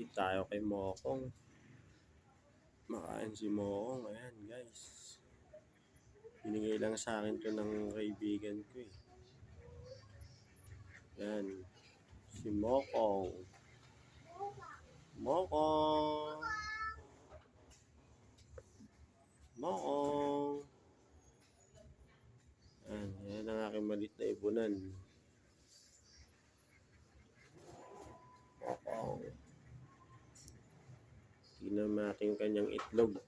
Update tayo kay Mokong. Makain si Mokong. Ayan guys. Binigay lang sa akin to ng kaibigan ko eh. Ayan. Si Mokong. Mokong. Mokong. Ayan. Ayan ang aking malit na ibunan. Mokong. Tingnan natin kanyang itlog.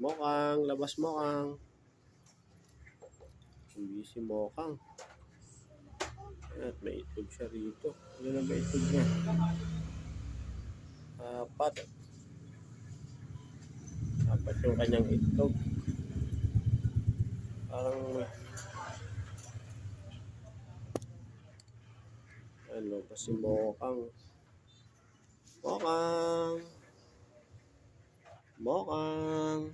Mokang, labas Mokang. Hindi si Mokang. At may itlog siya rito. Ano na ba itlog niya? Apat. Apat yung kanyang itlog. Parang ano pa si Mokang. Mokang. Mokang.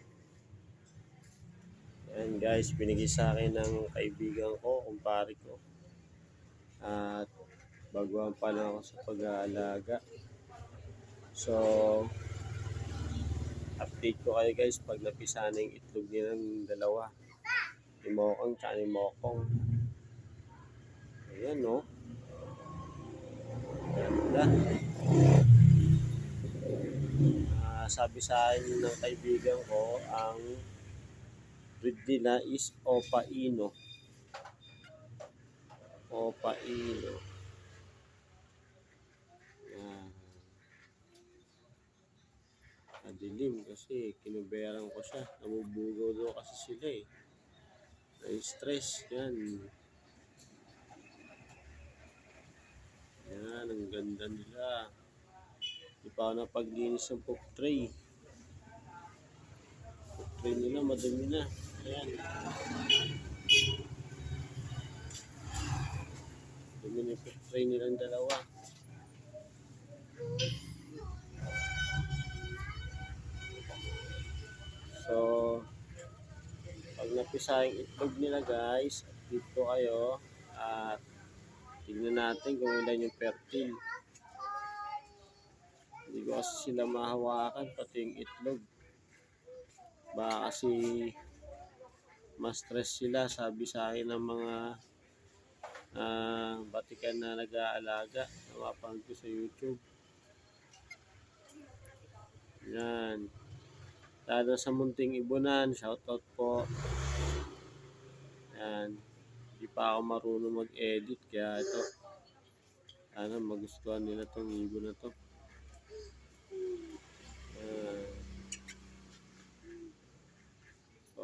Ayan guys, binigay sa akin ng kaibigan ko, kumpare ko. At baguhan pa lang ako sa pag-aalaga. So, update ko kayo guys pag napisa na yung itlog nilang dalawa. Ni Mokang tsaka ni Mokong. Ayan no. Ganda. Sabi sa akin ng kaibigan ko, ang breed nila is Opa Ino. Opa Ino. Yan. Madilim kasi kinuberan ko siya. Namubugaw daw kasi sila eh. Na-stress. Yan. Yan. Ang ganda nila. Di pa ako napaglinis ng poop tray. Poop tray nila madumi na. Ayan. Dumi na yung poop tray nilang dalawa. So, pag napisa yung itlog nila guys, dito kayo at tignan natin kung ilan yung fertile. Hindi ko kasi sila mahawakan pati yung itlog. Baka kasi ma-stress sila, sabi sa akin ng mga batikan na nag-aalaga. Napapanood ko sa YouTube. Yan. Lalo sa munting ibunan, shoutout po. Yan. Hindi pa ako marunong mag-edit kaya ito. Sana magustuhan nila itong ibon na to.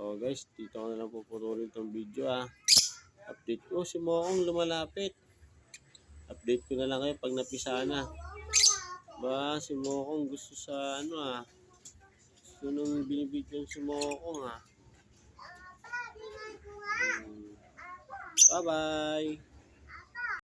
So guys, dito ko na lang puputuloy itong video Update ko si Mokong lumalapit. Update ko na lang kayo pag napisa na. Ba si Mokong gusto sa gusto nung binibigyan si Mokong Bye bye.